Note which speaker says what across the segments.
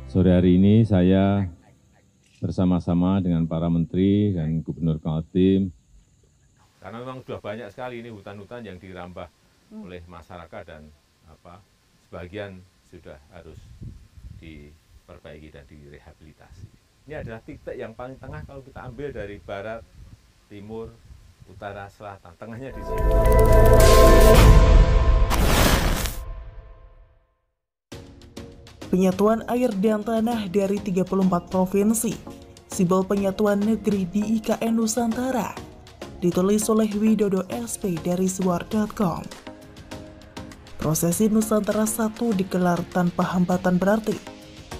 Speaker 1: Sore hari ini saya bersama-sama dengan para menteri dan gubernur Kaltim, karena memang sudah banyak sekali ini hutan-hutan yang dirambah oleh masyarakat dan sebagian sudah harus diperbaiki dan direhabilitasi. Ini adalah titik yang paling tengah kalau kita ambil dari barat, timur, utara, selatan, tengahnya di sini.
Speaker 2: Penyatuan air dan tanah dari 34 provinsi, simbol penyatuan negeri di IKN Nusantara, ditulis oleh Widodo SP dari suar.com. Prosesi Nusantara 1 digelar tanpa hambatan berarti,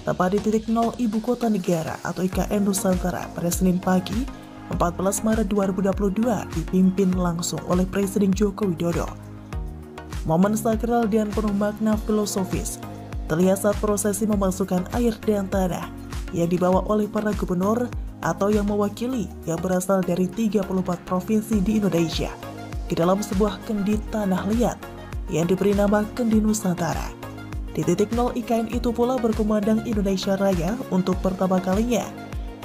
Speaker 2: tepat di titik 0 Ibu Kota Negara atau IKN Nusantara pada Senin pagi, 14 Maret 2022 dipimpin langsung oleh Presiden Joko Widodo. Momen sakral dan penuh makna filosofis terlihat saat prosesi memasukkan air dan tanah yang dibawa oleh para gubernur atau yang mewakili yang berasal dari 34 provinsi di Indonesia ke dalam sebuah kendi tanah liat yang diberi nama Kendi Nusantara. Di titik 0 IKN itu pula berkumandang Indonesia Raya untuk pertama kalinya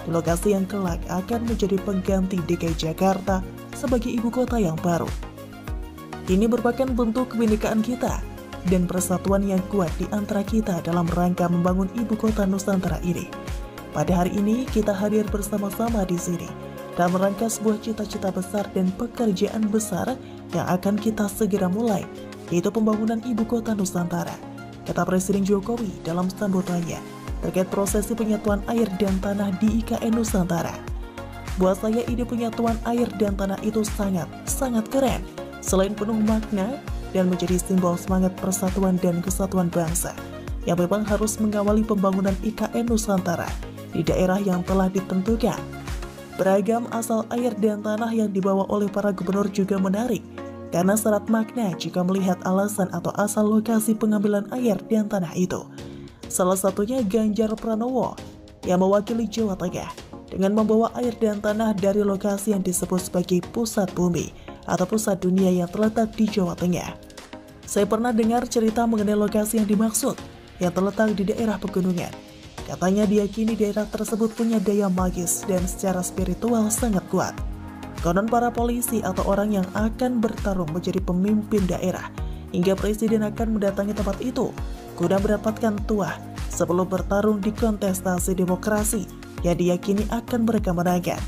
Speaker 2: di lokasi yang kelak akan menjadi pengganti DKI Jakarta sebagai ibu kota yang baru. Ini merupakan bentuk kebinekaan kita dan persatuan yang kuat di antara kita dalam rangka membangun ibu kota Nusantara ini. Pada hari ini kita hadir bersama-sama di sini dalam rangka sebuah cita-cita besar dan pekerjaan besar yang akan kita segera mulai, yaitu pembangunan ibu kota Nusantara, kata Presiden Jokowi dalam sambutannya terkait prosesi penyatuan air dan tanah di IKN Nusantara. Buat saya ide penyatuan air dan tanah itu sangat keren, selain penuh makna dan menjadi simbol semangat persatuan dan kesatuan bangsa yang memang harus mengawali pembangunan IKN Nusantara di daerah yang telah ditentukan. Beragam asal air dan tanah yang dibawa oleh para gubernur juga menarik karena syarat makna jika melihat alasan atau asal lokasi pengambilan air dan tanah itu. Salah satunya Ganjar Pranowo yang mewakili Jawa Tengah dengan membawa air dan tanah dari lokasi yang disebut sebagai pusat bumi atau pusat dunia yang terletak di Jawa Tengah. Saya pernah dengar cerita mengenai lokasi yang dimaksud yang terletak di daerah pegunungan. Katanya diyakini daerah tersebut punya daya magis dan secara spiritual sangat kuat. Konon para polisi atau orang yang akan bertarung menjadi pemimpin daerah hingga presiden akan mendatangi tempat itu guna mendapatkan tuah sebelum bertarung di kontestasi demokrasi yang diyakini akan mereka menangkan.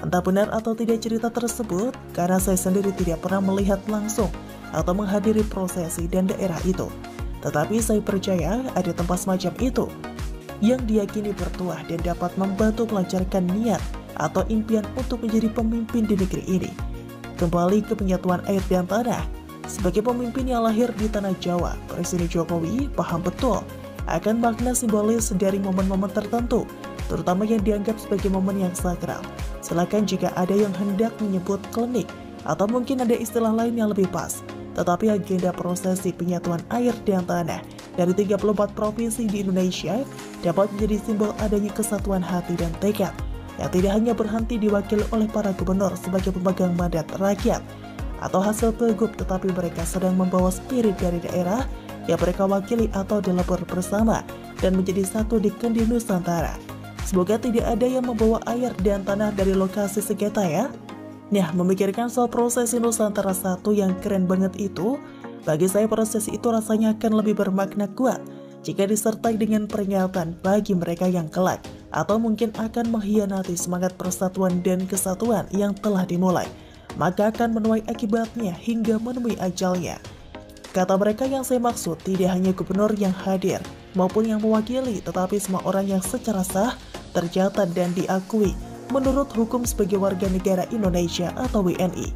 Speaker 2: Entah benar atau tidak cerita tersebut, karena saya sendiri tidak pernah melihat langsung atau menghadiri prosesi dan daerah itu. Tetapi saya percaya ada tempat semacam itu yang diyakini bertuah dan dapat membantu melancarkan niat atau impian untuk menjadi pemimpin di negeri ini. Kembali ke penyatuan air dan tanah, sebagai pemimpin yang lahir di tanah Jawa, Presiden Jokowi paham betul akan makna simbolis dari momen-momen tertentu, terutama yang dianggap sebagai momen yang sakral. Silakan jika ada yang hendak menyebut klinik atau mungkin ada istilah lain yang lebih pas. Tetapi agenda prosesi penyatuan air dan tanah dari 34 provinsi di Indonesia dapat menjadi simbol adanya kesatuan hati dan tekad yang tidak hanya berhenti diwakili oleh para gubernur sebagai pemegang mandat rakyat atau hasil pilgub, tetapi mereka sedang membawa spirit dari daerah yang mereka wakili atau dilebur bersama dan menjadi satu di Kendi Nusantara. Semoga tidak ada yang membawa air dan tanah dari lokasi sengketa ya. Nah, memikirkan soal prosesi Nusantara 1 yang keren banget itu, bagi saya prosesi itu rasanya akan lebih bermakna kuat jika disertai dengan peringatan bagi mereka yang kelak atau mungkin akan mengkhianati semangat persatuan dan kesatuan yang telah dimulai, maka akan menuai akibatnya hingga menemui ajalnya. Kata mereka yang saya maksud tidak hanya gubernur yang hadir maupun yang mewakili, tetapi semua orang yang secara sah tercatat dan diakui menurut hukum sebagai warga negara Indonesia atau WNI.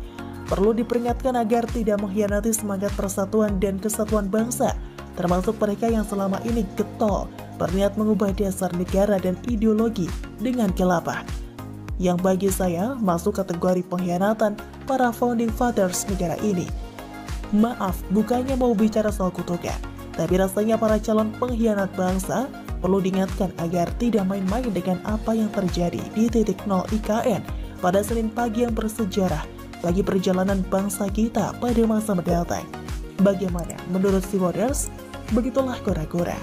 Speaker 2: Perlu diperingatkan agar tidak mengkhianati semangat persatuan dan kesatuan bangsa, termasuk mereka yang selama ini getol berniat mengubah dasar negara dan ideologi dengan gelapah, yang bagi saya masuk kategori pengkhianatan para founding fathers negara ini. Maaf, bukannya mau bicara soal kutukan, tapi rasanya para calon pengkhianat bangsa perlu diingatkan agar tidak main-main dengan apa yang terjadi di titik 0 IKN pada Senin pagi yang bersejarah bagi perjalanan bangsa kita pada masa mendatang. Bagaimana menurut si Voters? Begitulah kura-kura.